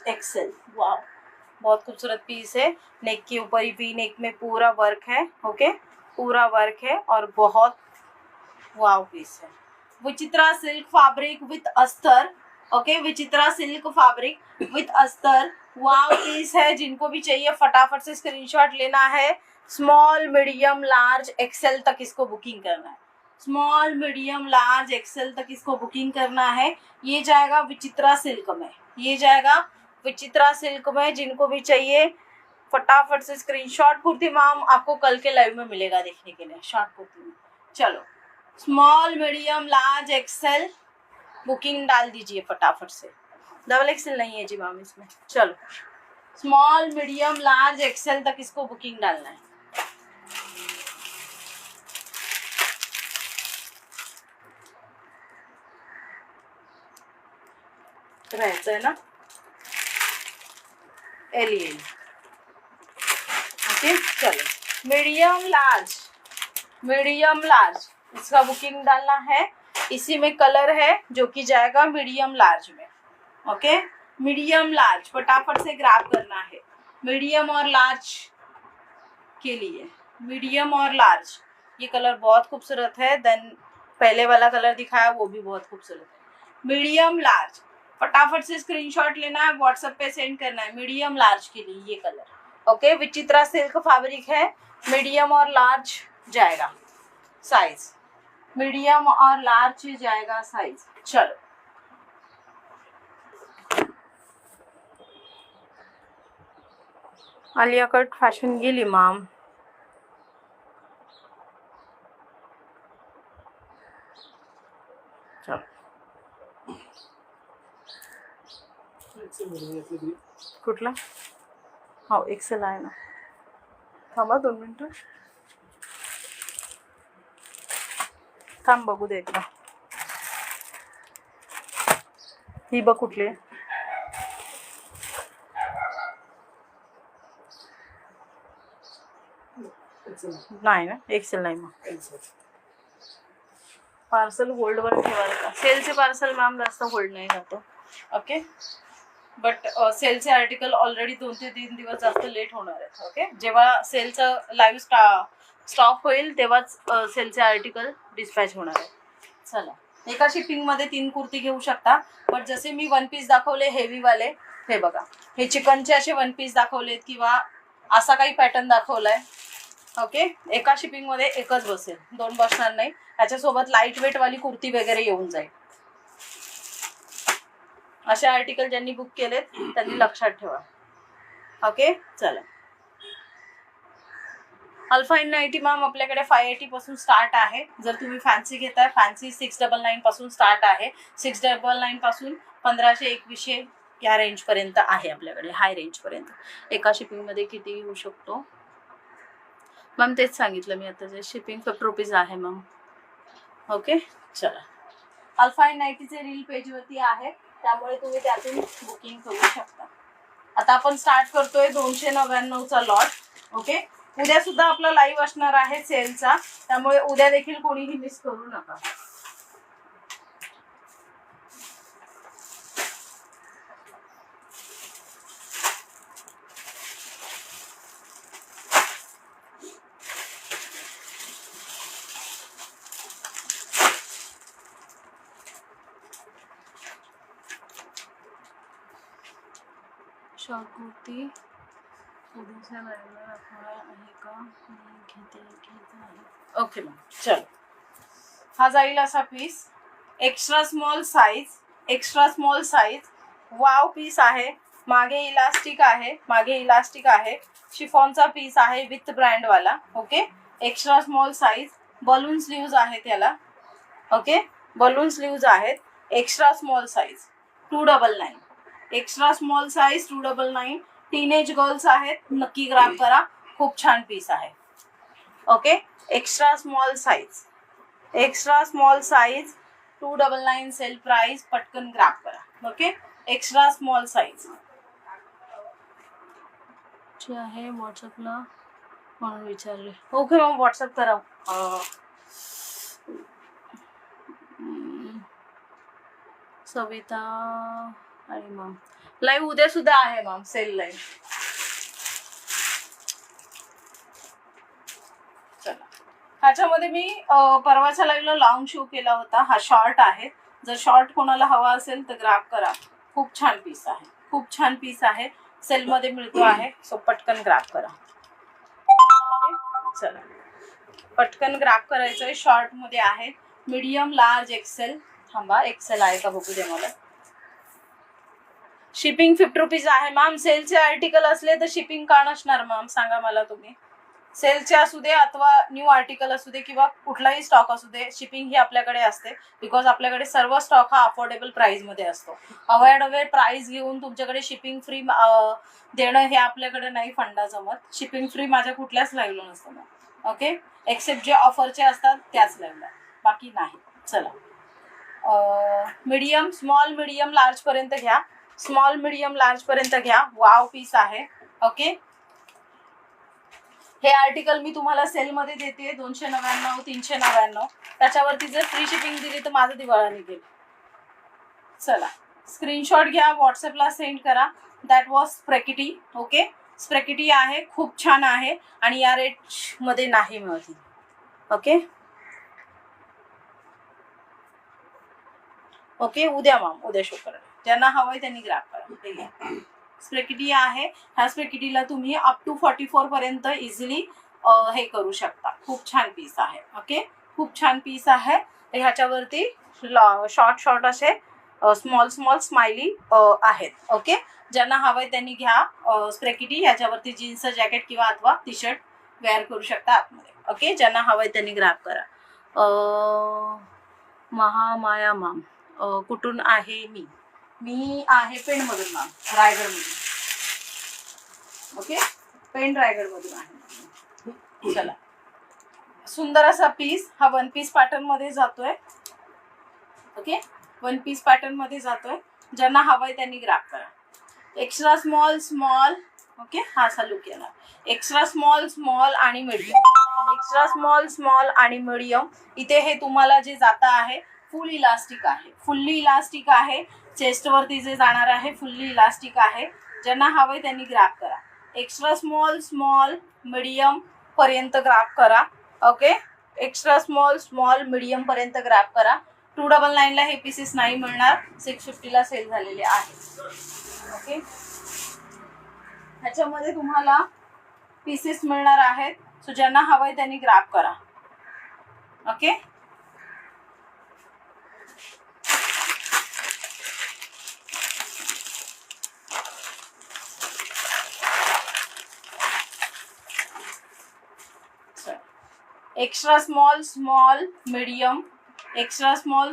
Excel, वाह बहुत खूबसूरत पीस है। नेक के ऊपर ही वी नेक में पूरा वर्क है, ओके पूरा वर्क है और बहुत वाव पीस है। विचित्रा सिल्क फैब्रिक विथ अस्तर, okay Vichitra silk fabric with अस्तर, वाव पीस है। जिनको भी चाहिए फटाफट से स्क्रीनशॉट लेना है। स्मॉल मीडियम लार्ज एक्सेल तक इसको बुकिंग करना है, स्मॉल मीडियम लार्ज एक्सेल तक इसको बुकिंग करना है। ये जाएगा विचित्रा सिल्क में, ये जाएगा विचित्रा सिल्क में। जिनको भी चाहिए फटाफट से स्क्रीनशॉट। कुर्ती मैम आपको कल के लाइव में मिलेगा देखने के लिए शॉर्ट कुर्ती में। चलो small medium large Excel booking डाल दीजिए फटाफट से। डबल एक्सेल नहीं है जी मैम इसमें। चलो स्मॉल मीडियम लार्ज एक्सेल तक इसको बुकिंग डालना है। रहता है ना एलियन, ओके चलो मीडियम लार्ज, मीडियम लार्ज इसका बुकिंग डालना है। इसी में कलर है जो कि जाएगा मीडियम लार्ज में, ओके मीडियम लार्ज फटाफट से ग्रैब करना है। मीडियम और लार्ज के लिए, मीडियम और लार्ज ये कलर बहुत खूबसूरत है। देन पहले वाला कलर दिखाया वो भी बहुत खूबसूरत है। मीडियम लार्ज फटाफट से स्क्रीनशॉट लेना है, व्हाट्सएप पे सेंड करना है मीडियम लार्ज के लिए ये कलर, ओके विचित्रा सिल्क फैब्रिक है। मीडियम और लार्ज जाएगा साइज, मीडियम और लार्ज जाएगा साइज। चलो आलिया कट फॅशन गेली मॅम। कुठला हो एक्सेल आहे ना, थांबा 2 मिनिटं थांब बघू दे एकदा। ही बघ कुठली आहे? नाही ना एक्सेल नाही मग पार्सल होल्डवर ठेवायला का? सेलचे पार्सल मॅम जास्त होल्ड नाही जातो, ओके बट सेलचे आर्टिकल ऑलरेडी 2 ते 3 दिवस जास्त लेट होणार आहेत, ओके जेव्हा सेलचं लाईव्ह स्टॉक होईल तेव्हाच सेलचे आर्टिकल डिस्पॅच होणार आहे। चला एका शिपिंगमध्ये 3 कुर्ती घेऊ शकता, बट जसे मी 1 पीस दाखवले हेवीवाले, हे बघा हे चिकनचे असे 1 पीस दाखवलेत किंवा असा काही पॅटर्न दाखवलाय, ओके एका शिपिंगमध्ये एकच बसेल, 2 बसणार नाही। याच्यासोबत लाईट वेट वाली कुर्ती वगैरे येऊन जाईल। असे आर्टिकल ज्यांनी बुक केलेत त्यांनी लक्षात ठेवा, ओके चला अल्फा इन नाईटी मॅम आपल्याकडे 580 पासून स्टार्ट आहे। जर तुम्ही फॅन्सी घेताय फॅन्सी 699 पासून स्टार्ट आहे, 699 पासून 1500-2100 या रेंज पर्यंत आहे आपल्याकडे, हाय रेंज पर्यंत। एका शिपिंग मध्ये किती होऊ शकतो मॅम तेच सांगितलं मी आता, जे शिपिंग 50 रुपीज आहे मॅम, ओके चला अल्फा इन नाईटीचे रील पेजवरती आहे त्यामुळे तुम्ही त्यातून बुकिंग करू शकता। आता आपण स्टार्ट करतोय 299चा लॉट, ओके उद्या सुद्धा आपला लाईव्ह असणार आहे सेलचा, त्यामुळे उद्या देखील कोणीही मिस करू नका। शॉर्ट कुर्ती उद्याच्या लाईव्हला दाखवणार आहे का? घेते ओके मॅम चलो हा जाईल असा piece, extra small size, extra small size wow piece आहे। मागे इलास्टिक आहे, मागे इलास्टिक आहे, शिफॉनचा पीस आहे विथ ब्रँड वाला, okay extra small size, balloon sleeves आहे त्याला, ओके बलून स्लीव्ज आहेत, extra small size 299, extra small size 299, teenage girls आहेत नक्की ग्रॅब करा, खूप छान पीस आहे, okay extra small size, extra small size 299 sale price, पटकन ग्रॅब करा, ओके एक्स्ट्रा स्मॉल साइज आहे। व्हॉट्सअपला म्हणून विचारले, ओके मग व्हॉट्सअप करा। सविता आणि मॅम लाईव्ह उद्या सुद्धा आहे मॅम, सेल लाईव्ह. चला, ह्याच्यामध्ये मी परवाच्या लाईव्हला लॉंग शो केला होता. हा शॉर्ट आहे. जर शॉर्ट कोणाला हवा असेल तर ग्रॅब करा. खूप छान पीस आहे, खूप छान पीस आहे. सेलमध्ये मिळतो आहे. सो पटकन ग्रॅब करा. चला, पटकन ग्रॅब करायचंय. शॉर्ट मध्ये आहे. Medium, large, XL. थांबा, एक्सेल आहे का बघू दे मला. शिपिंग 50 रुपीज आहे मॅम. सेलचे आर्टिकल असले तर शिपिंग का नसणार मॅम, सांगा मला तुम्ही. सेलचे असू दे अथवा न्यू आर्टिकल असू दे किंवा कुठलाही स्टॉक असू दे, शिपिंग ही आपल्याकडे असते. बिकॉज आपल्याकडे सर्व स्टॉक हा अफोर्डेबल प्राइसमध्ये असतो. अवॉइडेबल प्राइस घेऊन तुमच्याकडे शिपिंग फ्री देणं हे आपल्याकडे नाही फंडा जमत. शिपिंग फ्री माझ्या कुठल्याच लाईव्हला नसतं मॅम. ओके, एक्सेप्ट जे ऑफरचे असतात त्याच लाईव्हला, बाकी नाही. चला, मीडियम, स्मॉल, मीडियम, लार्ज पर्यंत घ्या. स्मॉल, मीडियम, लार्ज पर्यंत घ्या. वाव पीस आहे. ओके, हे आर्टिकल मी तुम्हाला सेलमध्ये देते 299, 399. त्याच्यावरती जर फ्री शिपिंग दिली तर माझा दिवाळा निघेल. चला, स्क्रीनशॉट घ्या, व्हॉट्सअपला सेंड करा. That was spaghetti. Okay, spaghetti आहे, खूप छान आहे आणि या रेटमध्ये नाही मिळत. ओके ओके, उद्या मॅम, उद्या शो करा. ज्यांना हवंय त्यांनी ग्रॅब करा. स्प्रेकिटी आहे. ह्या स्प्रेकिटीला तुम्ही अप टू 44 पर्यंत इझिली हे करू शकता. खूप छान पीस आहे. ओके, खूप छान पीस आहे. ह्याच्यावरती शॉर्ट शॉर्ट असे स्मॉल स्मॉल स्माइली आहेत. ओके, ज्यांना हवंय त्यांनी घ्या स्प्रेकिटी. ह्याच्यावरती जीन्स जॅकेट किंवा अथवा टी शर्ट वेअर करू शकता आतमध्ये. ओके, ज्यांना हवंय त्यांनी ग्रॅब करा. महामाया मॅम, कुठून आहे? मी आहे पेणमधून मॅम, रायगडमधून. ओके, पेण रायगडमधून आहे. चला, सुंदर असा पीस. हा वन पीस पॅटर्न मध्ये जातोय. ओके, वन पीस पॅटर्न मध्ये जातोय. ज्यांना हवंय त्यांनी ग्रॅब करा. Extra small, small. ओके, हा असा लुक येणार. एक्स्ट्रा स्मॉल, स्मॉल आणि मीडियम. एक्स्ट्रा स्मॉल, स्मॉल आणि मीडियम. इथे हे तुम्हाला जे जाता आहे फुल इलास्टिक आहे. फुल्ली इलास्टिक आहे. चेस्टवरती जे जाणार आहे फुल्ली इलास्टिक आहे. ज्यांना हवंय त्यांनी ग्रॅब करा. एक्स्ट्रा स्मॉल, स्मॉल, मीडियम पर्यंत ग्रॅब करा. Okay, extra small, small, medium पर्यंत ग्रॅब करा. 299ला हे पीसेस नाही मिळणार. 650ला सेल झालेले आहे. ओके, ह्याच्यामध्ये तुम्हाला पीसेस मिळणार आहेत. सो ज्यांना हवंय त्यांनी ग्रॅब करा. Okay, extra small, small, medium, extra small,